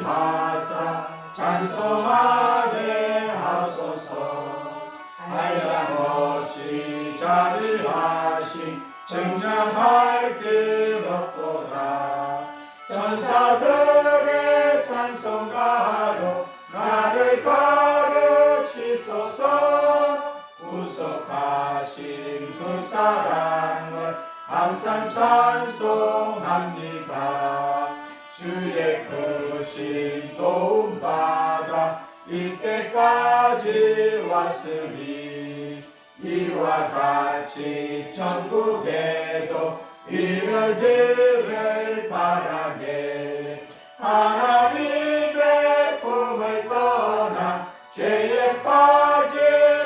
하사 찬송하게 하소서. 한량없이 자비하신 증량할 길 없도다. 천사들의 찬송가로 나를 가르치소서. 구속하신 그 사랑을 항상 찬송합니다. 주의 크신 도움받아 이때까지 왔으니 이와 같이 천국에도 이르기를 바라네. 하나님의 품을 떠나 죄에 빠진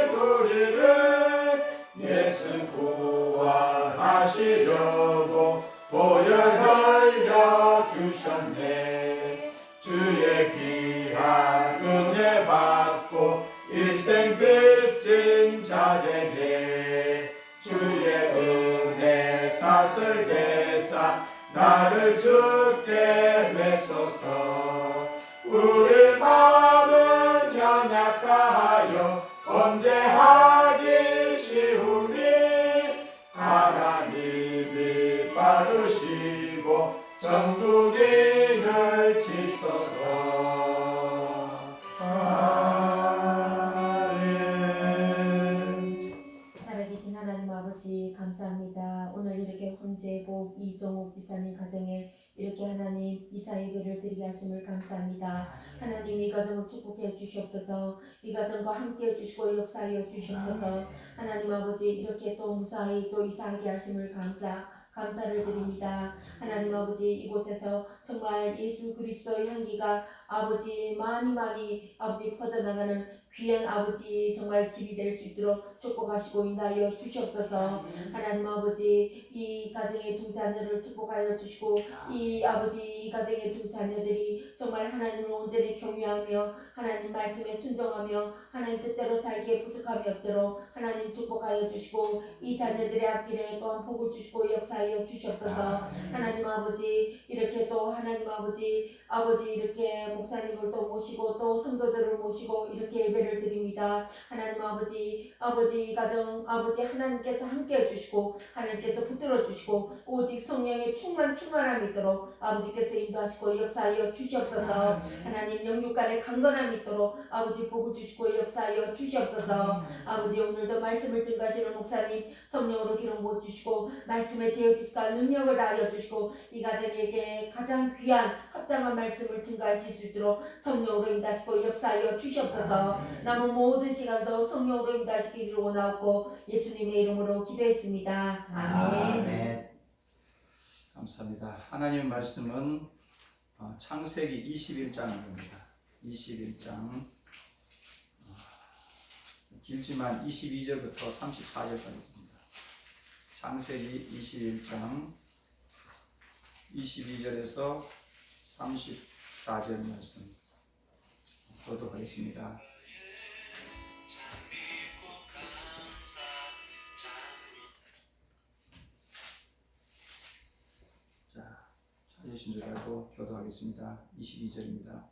우리를 예수 구원하시려고 보혈 흘려 주셨네. 주의 귀한 은혜 받고 일생 빚진 자에게 주의 은혜 사슬 대사 나를 주께 메소서. 우리 마음은 연약하여 범죄하기 쉬우니 하나님이 받으시고 정국인을 지소서. 아멘. 살아계신 하나님 아버지 감사합니다. 오늘 이렇게 황제복 이정옥 집사님 가정에 이렇게 하나님 이사 예배를 드리게 하심을 감사합니다. 하나님 이 가정을 축복해 주시옵소서. 이 가정과 함께 해주시고 역사하여 주시옵소서. 하나님 아버지 이렇게 또 무사히 또 이사하게 하심을 감사를 드립니다. 하나님 아버지 이곳에서 정말 예수 그리스도의 향기가 아버지 많이 아버지 퍼져나가는 귀한 아버지 정말 집이 될 수 있도록 축복하시고 인하여 주시옵소서. 하나님 아버지 이 가정의 두 자녀를 축복하여 주시고 이 아버지 이 가정의 두 자녀들이 정말 하나님을 온전히 경외하며 하나님 말씀에 순종하며 하나님 뜻대로 살기에 부족함이 없도록 하나님 축복하여 주시고 이 자녀들의 앞길에 또한 복을 주시고 역사하여 주시옵소서. 하나님 아버지 이렇게 또 하나님 아버지 이렇게 목사님을 또 모시고 또 성도들을 모시고 이렇게 예배를 드립니다. 하나님 아버지 이 가정 아버지 하나님께서 함께 해주시고 하나님께서 붙들어 주시고 오직 성령의 충만함이 있도록 아버지께서 인도하시고 역사하여 주시옵소서. 하나님 영육간의 강건함이 있도록 아버지 복을 주시고 역사하여 주시옵소서. 아버지 오늘도 말씀을 증거하시는 목사님 성령으로 기름 부어 주시고 말씀에 지혜지식과 능력을 다하여 주시고 이 가정에게 가장 귀한 합당한 말씀을 증거하실 수 있도록 성령으로 인도하시고 역사하여 주시옵소서. 남은 모든 시간도 성령으로 인도하시기를 원하옵고 예수님의 이름으로 기도했습니다. 아멘. 감사합니다. 하나님의 말씀은 창세기 21장입니다. 21장 길지만 22절부터 34절까지입니다. 창세기 21장 22절에서 34절 말씀 보도록 하겠습니다. 찾으신 줄 알고 교도하겠습니다. 22절입니다.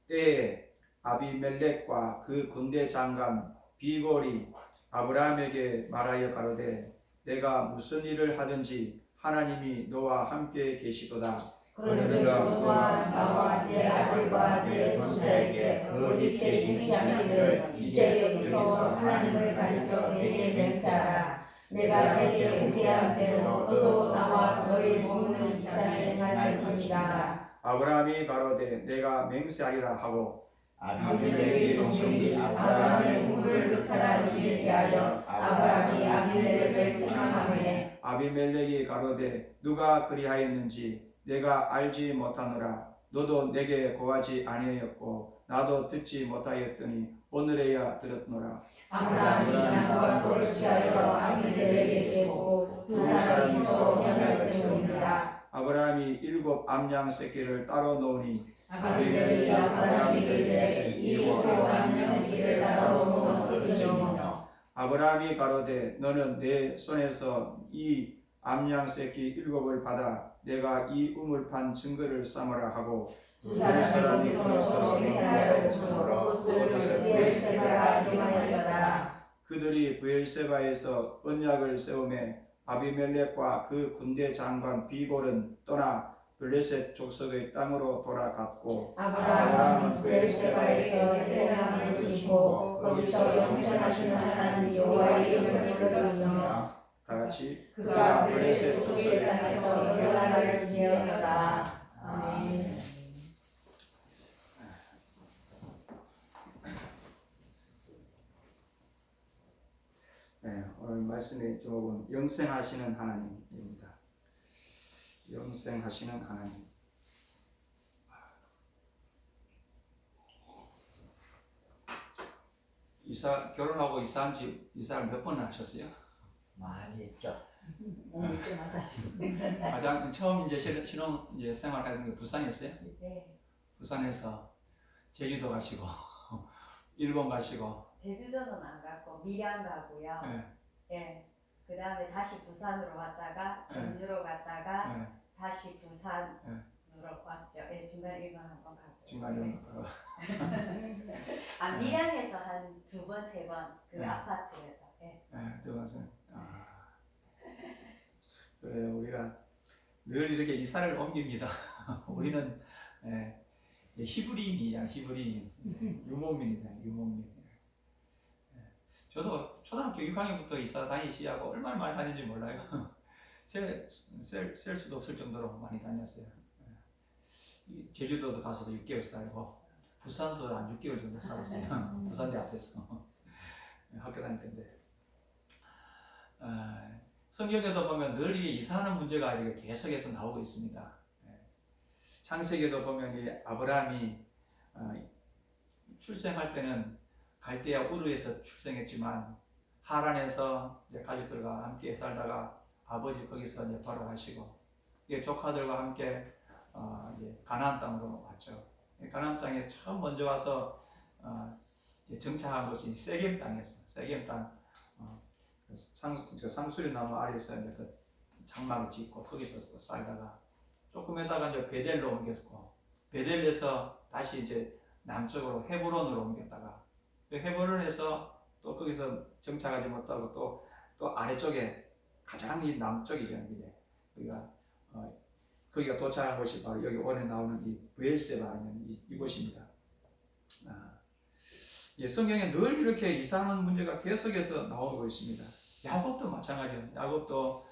때에 아비멜렉과 그 군대 장관 비골이 아브라함에게 말하여 가로되 내가 무슨 일을 하든지 하나님이 너와 함께 계시도다. 그런즉 너와 나와 내 아들과 내 손자에게 거짓되게 행하기를 이제 여기서 하나님을 가리켜 내게 맹세하라. 내가 내게 우리한 대로 너도 나와 너의 몸을 이 땅에 행할 것이니라. 아브라함이 가로되 내가 맹세하리라 하고 아비멜렉의 종들이 아브라함의 우물을 흩어라 이에 대하여 아브라함이 아비멜렉을 책망하매 아비멜렉이 가로되 누가 그리하였는지 내가 알지 못하노라. 너도 내게 고하지 아니하였고 나도 듣지 못하였더니 오늘에야 들었노라. 아브라함이 양과 소를 취하여 아비멜렉에게 보고 두 사람이 서로 연을 세웁니다. 아브라함이 7 암양 새끼를 따로 놓으니 아비멜렉이 아브라함에게 이르되 이 7 암양 새끼를 따로 놓은 뜻이뇨. 아브라함이 가로되 너는 내 손에서 이 암양 새끼 7을 받아 내가 이 우물판 증거를 삼으라 하고 두 사람이 서로 맹세하여 주므로 그것을 브엘세바가 이용하였더라. 그들이 브엘세바에서 언약을 세우매 아비멜렉과 그 군대 장관 비골은 떠나 블레셋 족속의 땅으로 돌아갔고 아브라함은 브엘세바에서 세상을 지고 거기서 영생하시는 하나님 여호와의 이름을 불렀으며 다같이 그가 블레셋 족속의 땅에서 멸란을 지었다. 아멘. 네, 오늘 말씀의 제목은 영생하시는 하나님입니다. 영생하시는 하나님. 결혼하고 이사한 지 이사를 몇 번 하셨어요? 많이 했죠. 가장 처음 이제 신혼 이제 생활하는 게 부산이었어요. 네, 부산에서 제주도 가시고 일본 가시고. 제주도는 안 갔고 밀양 가고요. 네. 예. 그 다음에 다시 부산으로 왔다가 전주로 갔다가 네. 다시 부산으로 왔죠. 예, 중간에 일본 한번 갔고. 중간에 아, 밀양에서 한 2번, 3번 그 네. 아파트에서. 예. 들어가서 그래 우리가 늘 이렇게 이사를 옮깁니다. 우리는 히브리인이잖아. 히브리인 유목민이다. 유목민. 저도 초등학교 6학년부터 이사 다니시하고 얼마나 많이 다녔는지 몰라요. 셀 수도 없을 정도로 많이 다녔어요. 제주도도 가서도 6개월 살고 부산도 한 6개월 정도 살았어요. 부산대 앞에서 학교 다닐 텐데. 성경에도 보면 늘 이사하는 문제가 이렇게 계속해서 나오고 있습니다. 창세기에도 보면 이 아브라함이 출생할 때는 갈대아 우르에서 출생했지만 하란에서 이제 가족들과 함께 살다가 아버지 거기서 이제 돌아가시고 이제 조카들과 함께 이제 가나안 땅으로 왔죠. 가나안 땅에 처음 먼저 와서 이제 정착한 곳이 세겜 땅이었어요. 세겜 땅 상수리 나무 아래에서 이제 그 장막을 짓고 거기서 살다가 조금 있다가 이제 베델로 옮겼고 베델에서 다시 이제 남쪽으로 헤브론으로 옮겼다가 헤브론에서 또 거기서 정착하지 못하고 또 아래쪽에 가장 이 남쪽이죠. 이제 거기가 도착한 곳이 바로 여기 오늘 나오는 이 브엘세바는 이곳입니다. 성경에 늘 이렇게 이사하는 문제가 계속해서 나오고 있습니다. 야곱도 마찬가지예요. 야곱도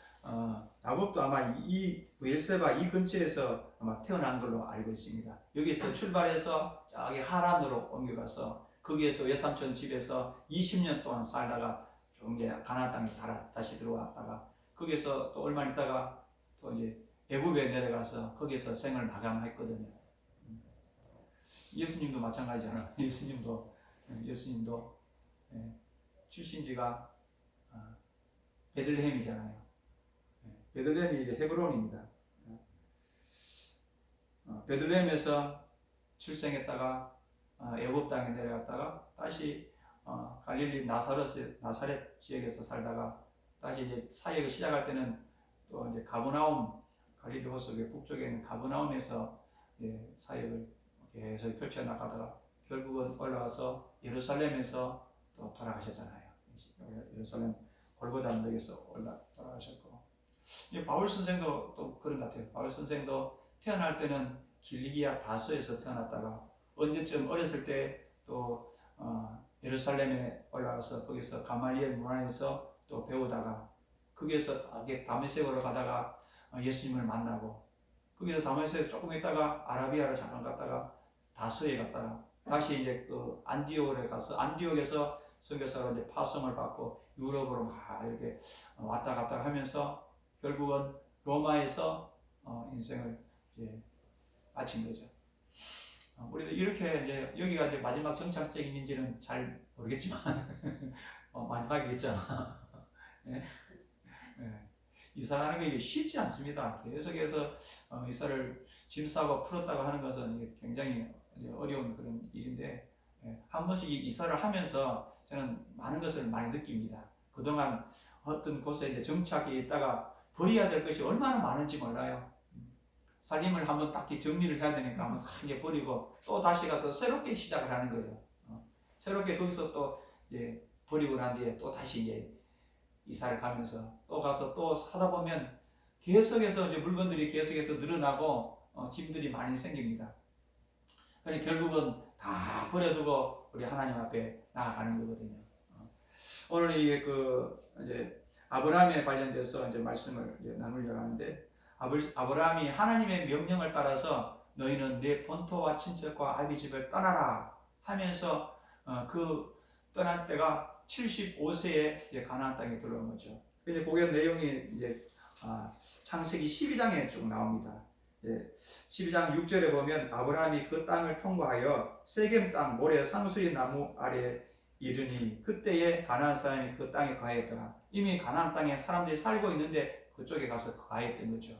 아마 이 브엘세바 이 근처에서 아마 태어난 걸로 알고 있습니다. 여기서 출발해서 저기 하란으로 옮겨가서 거기에서 외삼촌 집에서 20년 동안 살다가 좀 이제 가나안 땅에 다시 들어왔다가 거기서 또 얼마 있다가 또 이제 애굽에 내려가서 거기서 생을 마감했거든요. 예수님도 마찬가지잖아요. 예수님도 출신지가 베들레헴이잖아요. 베들레헴이 헤브론입니다. 베들레헴에서 출생했다가 애굽 땅에 내려갔다가 다시 갈릴리 나사렛 지역에서 살다가 다시 이제 사역을 시작할 때는 또 이제 가버나움 갈릴리 호수의 북쪽에 있는 가버나움에서 사역을 계속 펼쳐 나가다가 결국은 올라가서 예루살렘에서 또 돌아가셨잖아요. 예루살렘 골고다 언덕에서 돌아가셨고 바울 선생도 또 그런 것 같아요. 바울 선생도 태어날 때는 길리기아 다소에서 태어났다가 언제쯤 어렸을 때 또 예루살렘에 올라가서 거기서 가말리엘 문화에서 또 배우다가 거기에서 다메섹으로 가다가 예수님을 만나고 거기서 다메섹에 조금 있다가 아라비아로 잠깐 갔다가 다소에 갔다가 다시 이제 그 안디옥에 가서 안디옥에서 선교사로 이제 파송을 받고 유럽으로 막 이렇게 왔다 갔다 하면서 결국은 로마에서 인생을 이제 마친 거죠. 우리도 이렇게 이제 여기가 이제 마지막 정착지인지는 잘 모르겠지만 마지막이겠잖아. 네? 이사하는 게 쉽지 않습니다. 계속해서 이사를 짐 싸고 풀었다고 하는 것은 이게 굉장히 어려운 그런 일인데 한 번씩 이사를 하면서 저는 많은 것을 많이 느낍니다. 그동안 어떤 곳에 이제 정착해 있다가 버려야 될 것이 얼마나 많은지 몰라요. 살림을 한번 딱히 정리를 해야 되니까 한번 싹 이제 버리고 또 다시 가서 새롭게 시작을 하는 거죠. 새롭게 거기서 또 이제 버리고 난 뒤에 또 다시 이제 이사를 가면서 또 가서 또 하다 보면 계속해서 이제 물건들이 계속해서 늘어나고 짐들이 많이 생깁니다. 그러니 결국은 다 버려두고 우리 하나님 앞에 나아가는 거거든요. 오늘 이게 이제 아브라함에 관련돼서 이제 말씀을 이제 나누려고 하는데, 아브라함이 하나님의 명령을 따라서 너희는 내 본토와 친척과 아비 집을 떠나라 하면서 그 떠날 때가 75세에 가나안 땅에 들어온 거죠. 이제 그 내용이 이제 창세기 12장에 쭉 나옵니다. 12장 6절에 보면 아브라함이 그 땅을 통과하여 세겜 땅 모래 상수리 나무 아래 이르니 그때에 가나안 사람이 그 땅에 거하였더라. 이미 가나안 땅에 사람들이 살고 있는데 그쪽에 가서 거하였던 거죠.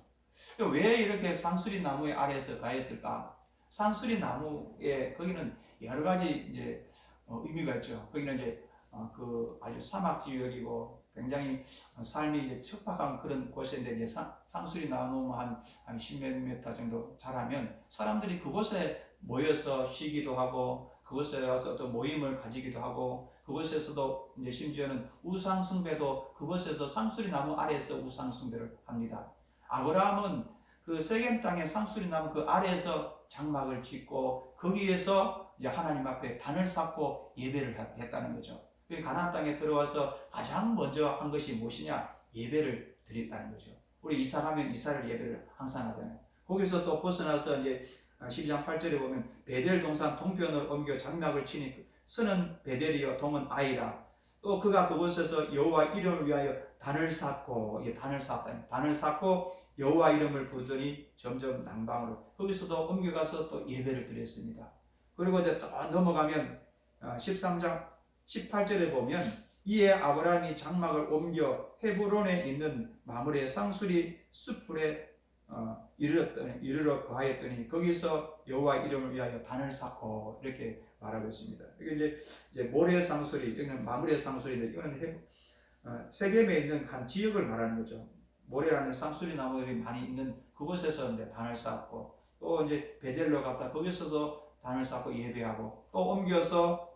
왜 이렇게 상수리 나무의 아래에서 거하였을까? 상수리 나무에 거기는 여러 가지 이제 의미가 있죠. 거기는 이제 그 아주 사막 지역이고 굉장히 삶이 이제 척박한 그런 곳인데, 이제 상수리 나무 한 10몇 미터 정도 자라면 사람들이 그곳에 모여서 쉬기도 하고 그곳에 가서 또 모임을 가지기도 하고, 그곳에서도 이제 심지어는 우상 숭배도 그곳에서 상수리 나무 아래에서 우상 숭배를 합니다. 아브라함은 그 세겜 땅의 상수리 나무 그 아래에서 장막을 짓고 거기에서 이제 하나님 앞에 단을 쌓고 예배를 했다는 거죠. 가나안 땅에 들어와서 가장 먼저 한 것이 무엇이냐? 예배를 드렸다는 거죠. 우리 이사하면 이사를 예배를 항상 하잖아요. 거기서 또 벗어나서 이제 12장 8절에 보면 베델 동산 동편으로 옮겨 장막을 치니 서는 베델이요 동은 아이라. 또 그가 그곳에서 여호와 이름을 위하여 단을 쌓고, 단을 쌓고 여호와 이름을 부르더니 점점 남방으로, 거기서도 옮겨가서 또 예배를 드렸습니다. 그리고 이제 또 넘어가면 13장 18절에 보면 이에 아브라함이 장막을 옮겨 헤브론에 있는 마므레 상수리 숲풀에 이르러 거하였더니 거기서 여호와 이름을 위하여 단을 쌓고, 이렇게 말하고 있습니다. 이게 이제 모래 상수리, 여기는 마므레 상수리인데 이거는 세겜에 있는 한 지역을 말하는 거죠. 모래라는 상수리 나무들이 많이 있는 그곳에서 이제 단을 쌓고, 또 이제 베델로 갔다 거기서도 단을 쌓고 예배하고, 또 옮겨서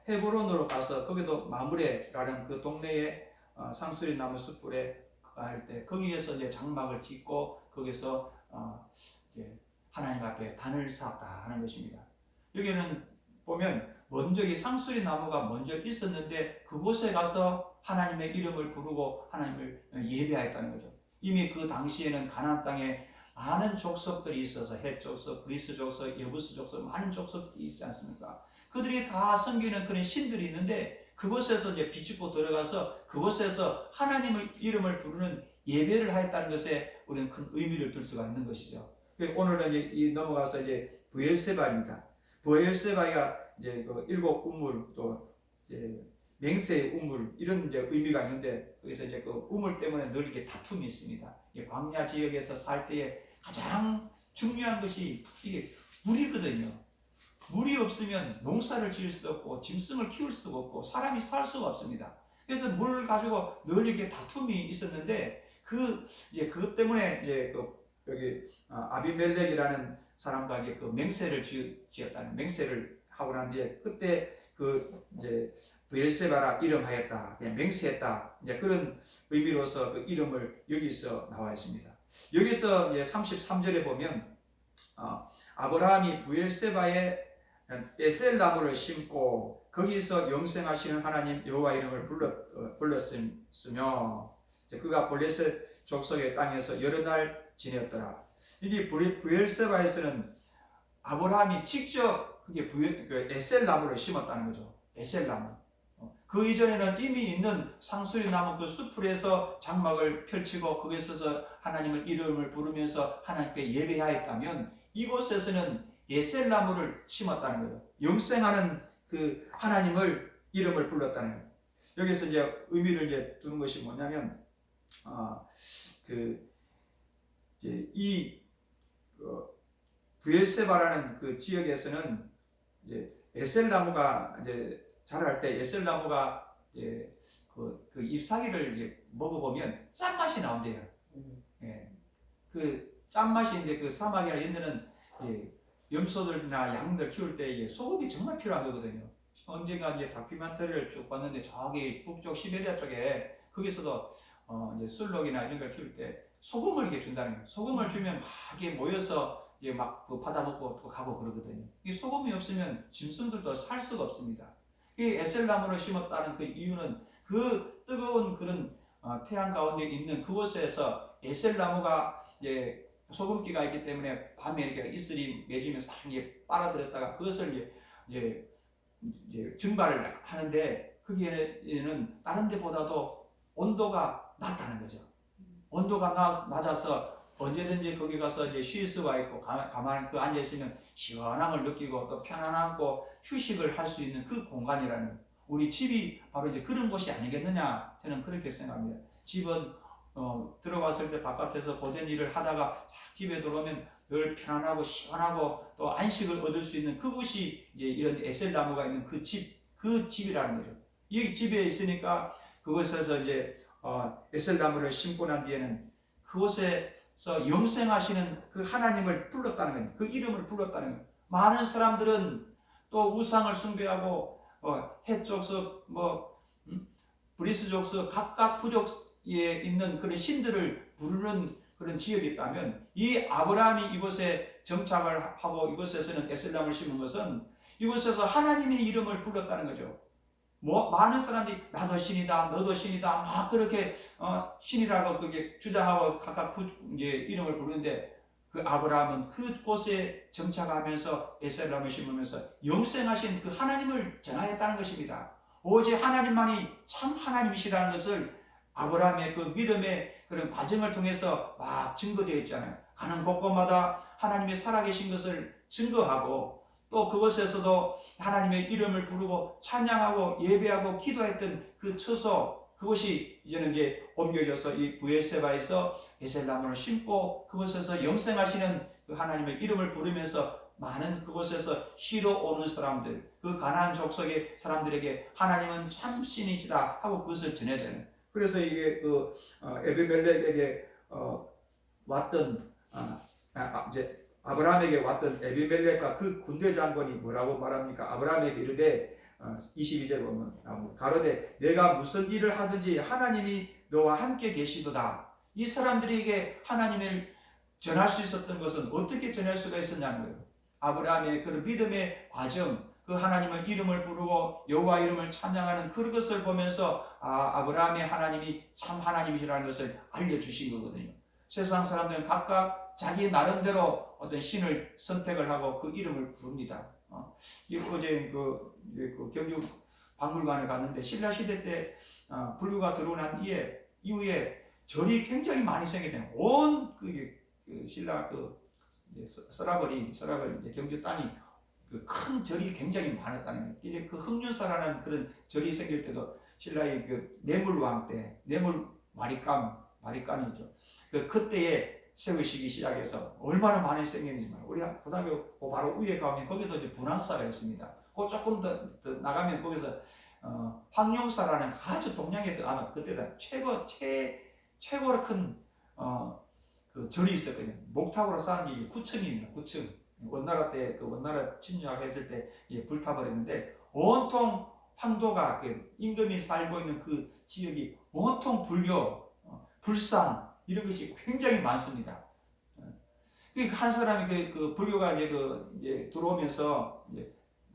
헤브론으로 가서 거기도 마므레라는 그 동네에 상수리 나무 숲불에 갈 때 거기에서 이제 장막을 짓고 거기서 이제 하나님 앞에 단을 쌓았다 하는 것입니다. 여기는 보면 먼저 이 상수리 나무가 먼저 있었는데 그곳에 가서 하나님의 이름을 부르고 하나님을 예배하였다는 거죠. 이미 그 당시에는 가나안 땅에 많은 족속들이 있어서 헷 족속, 그리스 족속, 여부스 족속, 많은 족속이 있지 않습니까? 그들이 다 섬기는 그런 신들이 있는데 그곳에서 이제 비집고 들어가서 그곳에서 하나님의 이름을 부르는 예배를 하였다는 것에 우리는 큰 의미를 둘 수가 있는 것이죠. 오늘은 이제 넘어가서 이제 브엘세바입니다. 브엘세바가 이제 그 일곱 우물, 또 이제 맹세의 우물, 이런 이제 의미가 있는데, 그래서 이제 그 우물 때문에 늘 이게 다툼이 있습니다. 광야 지역에서 살 때에 가장 중요한 것이 이게 물이거든요. 물이 없으면 농사를 지을 수도 없고 짐승을 키울 수도 없고 사람이 살 수가 없습니다. 그래서 물을 가지고 늘 이렇게 다툼이 있었는데, 그것 때문에 이제 여기 아비멜렉이라는 사람과 그 맹세를 지었다는, 맹세를 하고 난 뒤에 그때 이제 브엘세바라 이름하였다, 그냥 맹세했다, 이제 그런 의미로서 그 이름을 여기서 나와 있습니다. 여기서 이제 33절에 보면 아브라함이 브엘세바에 에셀 나무를 심고 거기서 영생하시는 하나님 여호와 이름을 불렀으며 그가 블레셋 족속의 땅에서 여러 날 지냈더라. 이게 브엘세바에서는 아브라함이 직접 그 에셀 나무를 심었다는 거죠. 에셀 나무. 그 이전에는 이미 있는 상수리 나무 그 숲풀에서 장막을 펼치고 거기서 하나님의 이름을 부르면서 하나님께 예배하였다면, 이곳에서는 에셀 나무를 심었다는 거예요. 영생하는 그 하나님을 이름을 불렀다는 거예요. 여기서 이제 의미를 이제 두는 것이 뭐냐면, 브엘세바라는 그 지역에서는 이제 에셀 나무가 이제 자랄 때 에셀 나무가 그 잎사귀를 먹어보면 짠맛이 나온대요. 예. 그 짠맛인데 그 사막이나 이런 데는 염소들이나 양들 키울 때 이게 소금이 정말 필요한 거거든요. 언젠가 이제 다큐멘터리를 쭉 봤는데 저기 북쪽 시베리아 쪽에 거기서도 이제 술록이나 이런 걸 키울 때 소금을 이렇게 준다는 거예요. 소금을 주면 막 이게 모여서 이게 막 받아먹고 또 가고 그러거든요. 이 소금이 없으면 짐승들도 살 수가 없습니다. 이 에셀나무를 심었다는 그 이유는 그 뜨거운 그런 태양 가운데 있는 그곳에서 에셀나무가 이제 소금기가 있기 때문에 밤에 이렇게 이슬이 맺으면서 이게 빨아들였다가 그것을 이제 증발을 하는데 거기에는 다른 데보다도 온도가 낮다는 거죠. 온도가 낮아서 언제든지 거기 가서 이제 쉴 수가 있고 가만히 그 앉아 있으면 시원함을 느끼고 또 편안하고 휴식을 할 수 있는 그 공간이라는 우리 집이 바로 이제 그런 곳이 아니겠느냐 저는 그렇게 생각합니다. 집은 들어왔을 때 바깥에서 고된 일을 하다가 집에 들어오면 늘 편안하고 시원하고 또 안식을 얻을 수 있는 그곳이 이제 이런 에셀나무가 있는 그 집이라는 거죠. 이 집에 있으니까 그곳에서 이제 에셀나무를 심고 난 뒤에는 그곳에서 영생하시는 그 하나님을 불렀다는 거예요. 그 이름을 불렀다는 거예요. 많은 사람들은 또 우상을 숭배하고 해족석 브리스족석 각각 부족에 있는 그런 신들을 부르는 그런 지역이 있다면 이 아브라함이 이곳에 정착을 하고 이곳에서는 에셀나무를 심은 것은 이곳에서 하나님의 이름을 불렀다는 거죠. 많은 사람들이 나도 신이다, 너도 신이다, 막 그렇게 신이라고 그게 주장하고 각각 이제 이름을 부르는데 그 아브라함은 그곳에 정착하면서 에셀나무를 심으면서 영생하신 그 하나님을 전하였다는 것입니다. 오직 하나님만이 참 하나님이시라는 것을 아브라함의 그 믿음의 그런 과정을 통해서 막 증거되어 있잖아요. 가는 곳곳마다 하나님의 살아계신 것을 증거하고 또 그곳에서도 하나님의 이름을 부르고 찬양하고 예배하고 기도했던 그 처소 그것이 이제는 이제 옮겨져서 이 브엘세바에서 에셀나무를 심고 그곳에서 영생하시는 그 하나님의 이름을 부르면서 많은 그곳에서 쉬러 오는 사람들 그 가나안 족속의 사람들에게 하나님은 참 신이시다 하고 그것을 전해줘요. 그래서 이게 그 에비멜렉에게 왔던 이제 아브라함에게 왔던 에비멜렉과 그 군대 장관이 뭐라고 말합니까? 아브라함에게 이르되 22절 보면 가로되 내가 무슨 일을 하든지 하나님이 너와 함께 계시도다. 이 사람들에게 하나님을 전할 수 있었던 것은 어떻게 전할 수가 있었냐는 거예요. 아브라함의 그 믿음의 과정, 그 하나님의 이름을 부르고 여호와 이름을 찬양하는 그것을 보면서 아브라함의 하나님이 참 하나님이시라는 것을 알려주신 거거든요. 세상 사람들은 각각 자기 나름대로 어떤 신을 선택을 하고 그 이름을 부릅니다. 어제 그 경주 박물관에 갔는데 신라 시대 때 불교가 들어오고 난 이후에 절이 굉장히 많이 생겼대요. 온 그 신라 서라벌 경주 땅이 그 큰 절이 굉장히 많았다는 거예요. 이제 그 흑륜사라는 그런 절이 생길 때도 신라의 그 뇌물왕 때 뇌물 마리감이죠. 그때에 세우시기 시작해서 얼마나 많이 생겼는지 말이에요. 우리가 고등학교 바로 위에 가면 거기도 이제 분황사가 있습니다. 그 조금 더 나가면 거기서 황룡사라는 아주 동양에서 아마 그때다 최고로 큰 그 절이 있었거든요. 목탑으로 쌓은 게 9층입니다. 9층. 원나라 때 그 원나라 침략했을 때 불타버렸는데 온통 황도가 임금이 살고 있는 그 지역이 온통 불교, 불상 이런 것이 굉장히 많습니다. 한 사람이 그 불교가 이제 들어오면서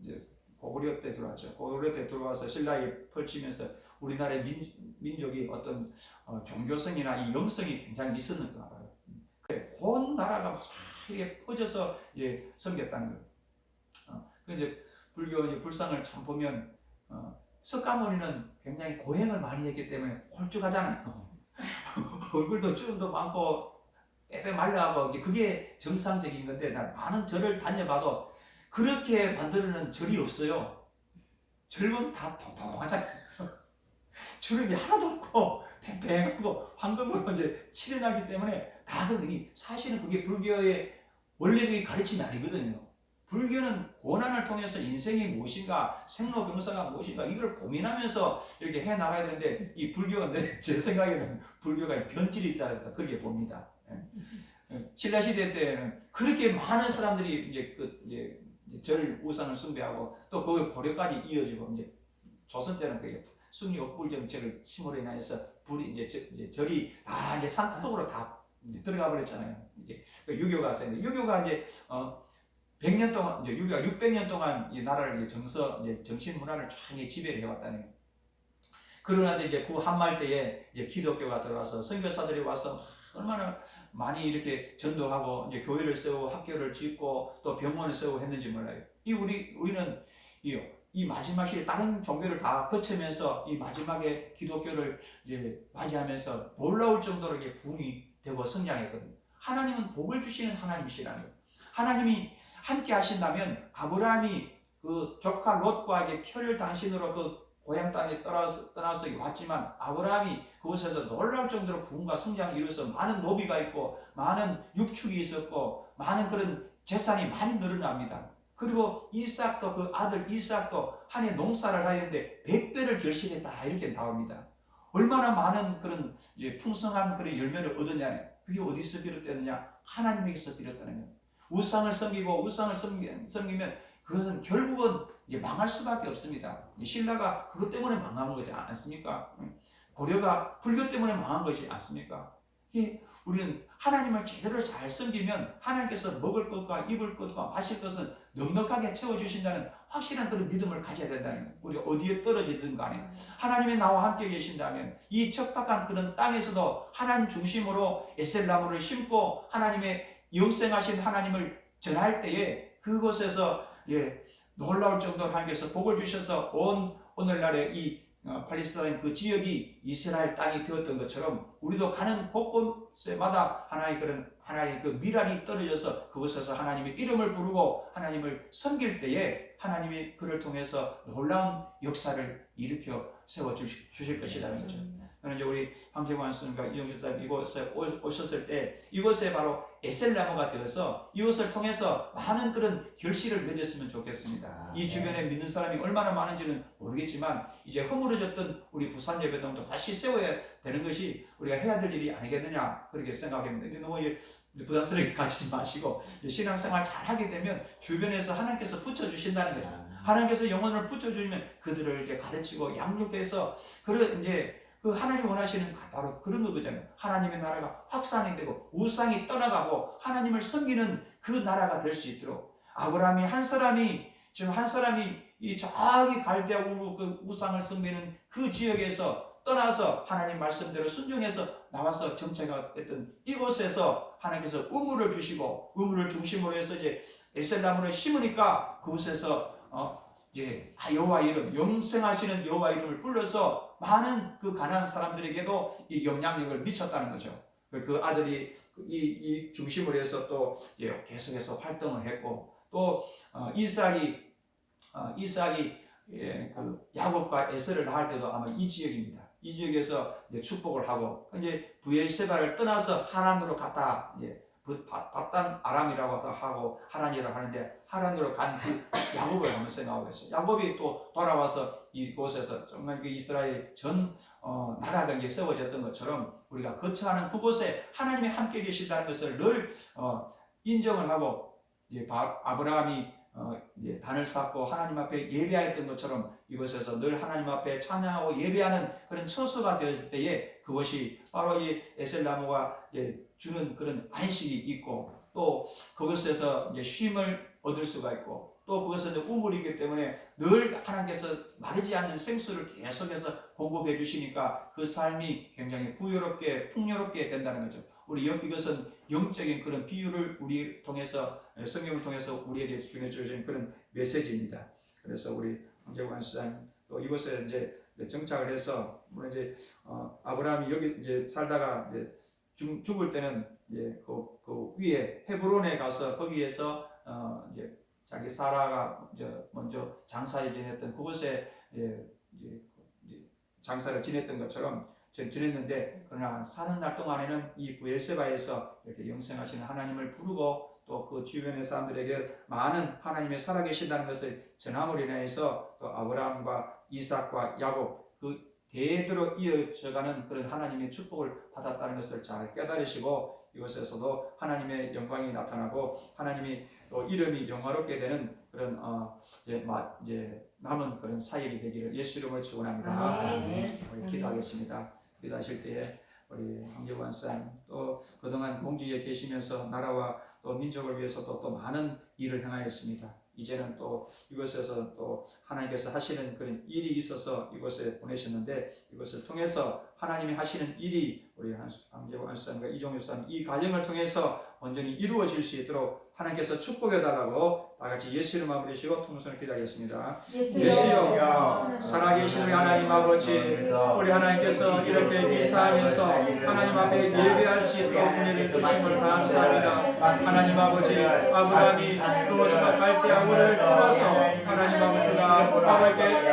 이제 고구려 때 들어왔죠. 고구려 때 들어와서 신라에 펼치면서 우리나라의 민족이 어떤 종교성이나 이 영성이 굉장히 있었는 것 같아요. 온 나라가 막 이렇게 퍼져서 섬겼다는 거예요. 그래서 불교 불상을 참 보면 석가모니는 굉장히 고행을 많이 했기 때문에 홀쭉하잖아요. 얼굴도 주름도 많고 빼빼 말라하고 그게 정상적인 건데 난 많은 절을 다녀봐도 그렇게 만들어낸 절이 없어요. 절은 다 통통하잖아요. 주름이 하나도 없고 팽팽하고 황금으로 이제 칠해나기 때문에 다 그러니 사실은 그게 불교의 원래적인 가르침이 아니거든요. 불교는 고난을 통해서 인생이 무엇인가, 생로병사가 무엇인가 이걸 고민하면서 이렇게 해 나가야 되는데 이 불교가 제 생각에는 불교가 변질이 있다 그렇게 봅니다. 신라 시대 때는 그렇게 많은 사람들이 이제 절 우상을 숭배하고 또 그 고려까지 이어지고 이제 조선 때는 그 숭리 억불 정책을 침으로 인해서 불이 이제 절이 다 이제 산 속으로 다 이제 들어가 버렸잖아요. 이제 그 유교가 됐는데 유교가 이제 100년 동안 이제 유교가 600년 동안 이 나라를 이제 정신 문화를 쫙 지배를 해왔다는 거예요. 그러나 이제 그 한말 때에 이제 기독교가 들어와서 선교사들이 와서 얼마나 많이 이렇게 전도하고 이제 교회를 세우고 학교를 짓고 또 병원을 세우고 했는지 몰라요. 우리는 이 마지막 시대 다른 종교를 다 거치면서 이 마지막에 기독교를 이제 맞이하면서 놀라울 정도로 이게 부흥이 되고 성장했거든요. 하나님은 복을 주시는 하나님이시라는 거예요. 하나님이 함께 하신다면 아브라함이 그 조카 롯과 이제 표를 당신으로 그 고향 땅에 떠나서 왔지만 아브라함이 그곳에서 놀라울 정도로 부흥과 성장을 이루어서 많은 노비가 있고 많은 육축이 있었고 많은 그런 재산이 많이 늘어납니다. 그리고 이삭도 그 아들 이삭도 한 해 농사를 하였는데 100배를 결실했다 이렇게 나옵니다. 얼마나 많은 그런 풍성한 그런 열매를 얻었냐. 그게 어디서 비롯되느냐? 하나님에게서 비롯되는 거예요. 우상을 섬기고 우상을 섬기면 그것은 결국은 이제 망할 수밖에 없습니다. 신라가 그것 때문에 망한 거지 않습니까? 고려가 불교 때문에 망한 것이 않습니까? 우리는 하나님을 제대로 잘 섬기면 하나님께서 먹을 것과 입을 것과 마실 것은 넉넉하게 채워주신다는 확실한 그런 믿음을 가져야 된다는 거예요. 우리가 어디에 떨어지든 간에 하나님이 나와 함께 계신다면 이 척박한 그런 땅에서도 하나님 중심으로 에셀나무를 심고 하나님의 영생하신 하나님을 전할 때에 그곳에서 놀라울 정도로 하나님께서 복을 주셔서 오늘날의 이 팔레스타인 그 지역이 이스라엘 땅이 되었던 것처럼 우리도 가는 곳곳마다 하나의 그 미랄이 떨어져서 그곳에서 하나님의 이름을 부르고 하나님을 섬길 때에 하나님이 그를 통해서 놀라운 역사를 일으켜 세워 주실 것이라는 거죠. 그런데 이제 우리 황재관 스님과 이영준 사님 이곳에 오셨을 때 이곳에 바로 에셀나무가 되어서 이곳을 통해서 많은 그런 결실을 맺었으면 좋겠습니다. 이 주변에 믿는 사람이 얼마나 많은지는 모르겠지만 이제 허물어졌던 우리 부산 예배당도 다시 세워야 되는 것이 우리가 해야 될 일이 아니겠느냐 그렇게 생각합니다. 너무 부담스럽게 가지지 마시고 신앙생활 잘 하게 되면 주변에서 하나님께서 붙여주신다는 거죠. 하나님께서 영혼을 붙여주시면 그들을 이렇게 가르치고 양육해서 그 하나님 원하시는 바로 그런 거거든요. 하나님의 나라가 확산이 되고 우상이 떠나가고 하나님을 섬기는 그 나라가 될 수 있도록 아브라함이 한 사람이 이 저기 갈대아 우르 그 우상을 섬기는 그 지역에서 떠나서 하나님 말씀대로 순종해서 나와서 정착가 됐던 이곳에서 하나님께서 우물을 주시고 우물을 중심으로 해서 이제 에셀나무를 심으니까 그곳에서 여호와 이름 영생하시는 여호와 이름을 불러서 많은 그 가난한 사람들에게도 이 영향력을 미쳤다는 거죠. 그 아들이 이 중심으로 해서 또 계속해서 활동을 했고 또 이삭이 그 야곱과 에서를 낳을 때도 아마 이 지역입니다. 이 지역에서 축복을 하고 이제 브엘세바를 떠나서 하란으로 갔다 바단 아람이라고 하고 하란이라고 하는데 하란으로 간 그 야곱을 한번 생각하겠어요. 야곱이 또 돌아와서 이곳에서 정말 그 이스라엘 전 나라가 이제 세워졌던 것처럼 우리가 거처하는 그곳에 하나님이 함께 계신다는 것을 늘 인정을 하고 아브라함이 단을 쌓고 하나님 앞에 예배하였던 것처럼 이곳에서 늘 하나님 앞에 찬양하고 예배하는 그런 처소가 되었을 때에 그것이 바로 이 에셀나무가 주는 그런 안식이 있고 또 그것에서 쉼을 얻을 수가 있고 또 그것은 우물이기 때문에 늘 하나님께서 마르지 않는 생수를 계속해서 공급해 주시니까 그 삶이 굉장히 부유롭게 풍요롭게 된다는 거죠. 이것은 영적인 그런 비유를 우리 통해서 성경을 통해서 우리에게 주신 그런 메시지입니다. 그래서 우리 황재관 수장님 또 이곳에 이제 정착을 해서 물론 이제 아브라함이 여기 이제 살다가 이제 죽을 때는 그 위에 헤브론에 가서 거기에서 이제 자기 사라가 먼저 장사에 지냈던 그곳에 장사를 지냈던 것처럼 지냈는데 그러나 사는 날 동안에는 이 브엘세바에서 이렇게 영생하시는 하나님을 부르고 또 그 주변의 사람들에게 많은 하나님의 살아계신다는 것을 전함으로 인해서 또 아브라함과 이삭과 야곱 그 대대로 이어져가는 그런 하나님의 축복을 받았다는 것을 잘 깨달으시고 이곳에서도 하나님의 영광이 나타나고 하나님이 또 이름이 영화롭게 되는 그런 이제 남은 그런 사역이 되기를 예수 이름으로 축원합니다. 아멘. 우리 기도하겠습니다. 기도하실 때에 우리 황재관 쌤 또 그동안 공주에 계시면서 나라와 또 민족을 위해서도 또 많은 일을 행하였습니다. 이제는 또 이곳에서 또 하나님께서 하시는 그런 일이 있어서 이곳에 보내셨는데 이것을 통해서 하나님이 하시는 일이 우리 황재관 쌤과 이종유 쌤 이 가정을 통해서 온전히 이루어질 수 있도록 하나님께서 축복해 달라고 다 같이 예수 이름으로 부르시고 통성을 기도하겠습니다. 예수여, 살아계신 우리 하나님 아버지, 우리 하나님께서 이렇게 미사하면서 하나님 앞에 예배할 수 있도록 은혜를 주심을 감사합니다. 하나님 아버지, 아브라함이 또 정말 갈대아우를 떠나서 하나님 아버지가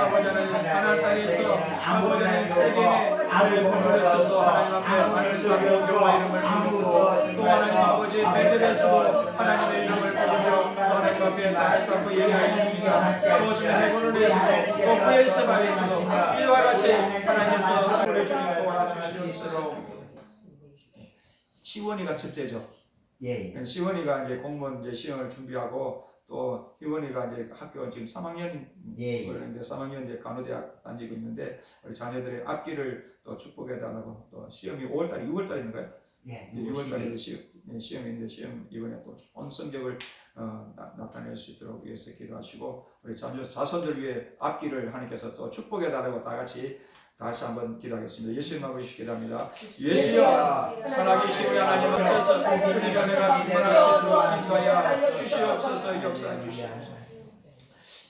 아버지 하나님 가나안 땅에서 아버지 하나님 세겜의 건물에서도 하나님 앞에 하나님께서 여호와 이름을 부르고 또 하나님 아버지 베들에서도 하나님의 이름을 부르며 하나님 앞에 나를 쌓고 예배하였습니다. 또 지금 해군을 위해서도 또 부엘세바에서도 이와 같이 하나님께서 우리 주님 도와주시옵소서. 시원이가 첫째죠. 예. 시원이가 이제 공무원 이제 시험을 준비하고 또 희원이가 이제 학교 지금 3학년 예. 그런데 3학년 이제 간호대학 다니고 있는데 우리 자녀들의 앞길을 또 축복해 달라고 또 시험이 5월달 6월달인가요? 예. 6월달에 시험이 있는데 시험 이번에 또 좋은 성적을 나타낼 수 있도록 위해서 기도하시고 우리 자손들 위해 앞길을 하나님께서 또 축복해 달라고 다시 한번 기도하겠습니다. 예수님 아버지 기도합니다. 예수여, 살아계신 우리 하나님 앞서서 주님과 내가 충만할 수 있도록 인도하여 주시옵소서. 역사해 주시옵소서.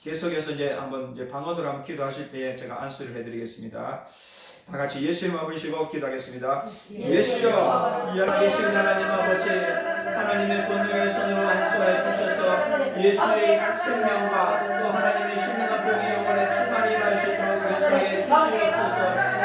계속해서 이제 한번 이제 방언으로 한번 기도하실 때에 제가 안수를 해드리겠습니다. 다 같이 예수님 아버지시고 기도하겠습니다. 예수여, 예수 하나님 아버지, 하나님의 권능의 손으로 안수하여 주셔서 예수의 생명과 또 하나님의 신령한 병의 영혼에 충만히 임할 수 있도록 역사해 주시옵소서.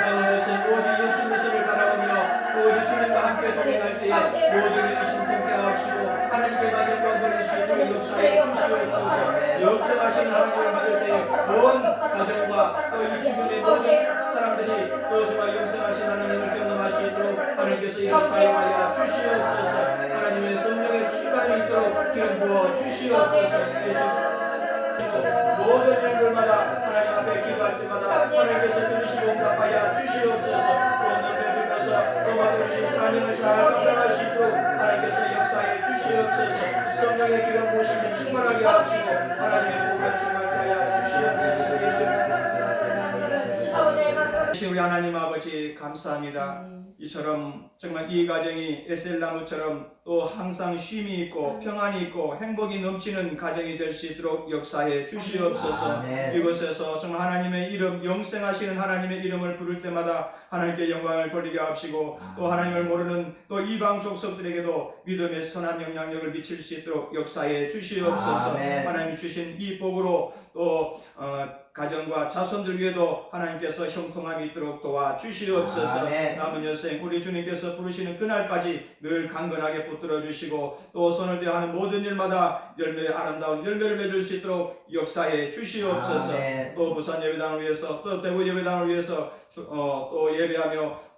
하나님 것은 오직 예수 그리스도를 바라보며 오직 주님과 함께 동행할 때에 모든 일이 신통케 하옵시고 하나님께 받은 영광을 수 있도록 역사해 주시옵소서. 역사하신 하나님을 믿을 때에 온 가정과 또 이 주변의 모든 사람들이 또 정말 영생하신 하나님을 경험할 수 있도록 하나님께서 이를 사용하여 주시옵소서. 하나님의 성령의 충만이 있도록 기름 부어 주시옵소서. 모든 일들마다 하나님 앞에 기도할 때마다 하나님께서 들으시고 응답하여 주시옵소서. 또 넓혀 주셔서 또 맡겨주신 사명을 잘 감당할 수 있도록 하나님께서 역사해 주시옵소서. 성령의 기름 부으심을 충만하게 하시고 하나님의 복을 충만하게 하여 주시옵소서. 우리 하나님 아버지 감사합니다. 이처럼 정말 이 가정이 에셀나무처럼 또 항상 쉼이 있고 평안이 있고 행복이 넘치는 가정이 될 수 있도록 역사해 주시옵소서. 아멘. 이곳에서 정말 하나님의 이름 영생하시는 하나님의 이름을 부를 때마다 하나님께 영광을 돌리게 하시고 또 하나님을 모르는 또 이방 족속들에게도 믿음의 선한 영향력을 미칠 수 있도록 역사해 주시옵소서. 아멘. 하나님이 주신 이 복으로 또 가정과 자손들 위에도 하나님께서 형통함이 있도록 도와 주시옵소서. 아멘. 남은 여생 우리 주님께서 부르시는 그날까지 늘 강건하게 붙들어 주시고 또 손을 대하는 모든 일마다 아름다운 열매를 맺을 수 있도록 역사해 주시옵소서. 아멘. 또 부산 예배당을 위해서 또 대구 예배당을 위해서 또 예배하며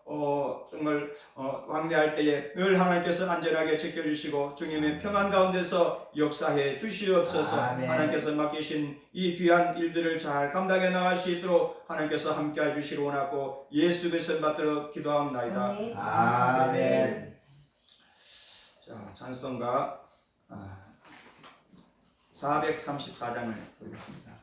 정말 왕래할 때에 늘 하나님께서 안전하게 지켜주시고 주님의 평안 가운데서 역사해 주시옵소서. 아멘. 하나님께서 맡기신 이 귀한 일들을 잘 감당해 나갈 수 있도록 하나님께서 함께해 주시기 원하고 예수 그리스도 받들어 기도합나이다. 아멘. 자, 찬송가 434장을 보겠습니다.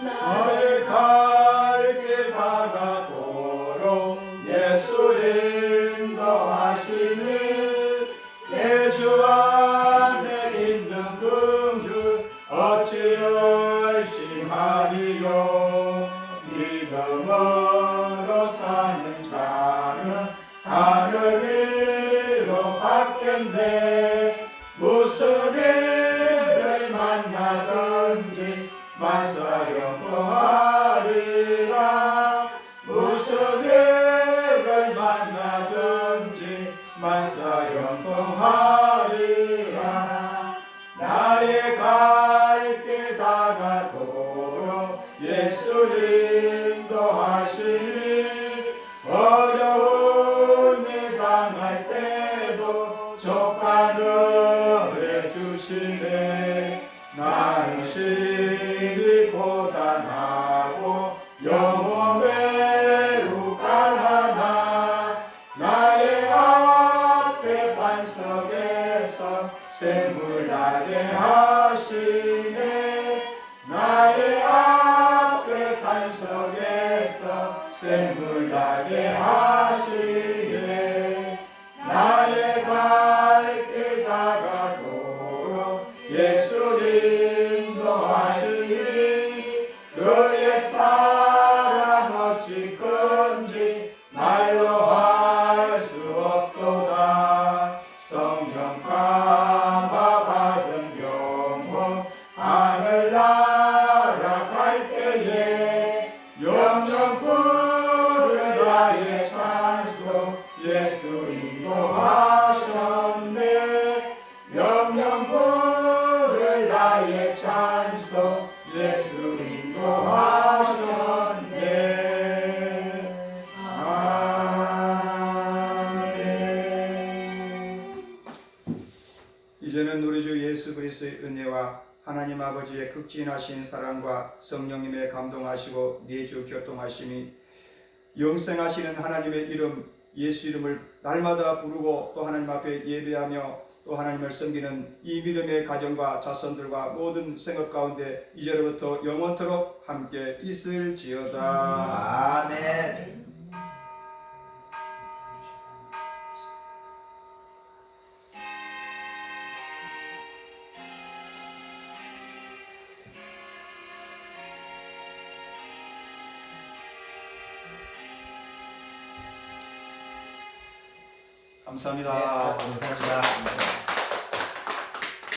나의 갈 길 다가도록 예수 인도하시니 내 주 안에 있는 긍휼 어찌 의심하리요. 믿음으로 사는 자는 하늘 위로 받겠네. 무슨 일을 만나든지 만사형통하리. 예수 그리스도의 은혜와 하나님 아버지의 극진하신 사랑과 성령님의 감동하시고 내주 교통하심이 영생하시는 하나님의 이름 예수 이름을 날마다 부르고 또 하나님 앞에 예배하며 또 하나님을 섬기는 이 믿음의 가정과 자손들과 모든 생각 가운데 이제로부터 영원토록 함께 있을지어다. 아멘. 감사합니다. 감사합니다.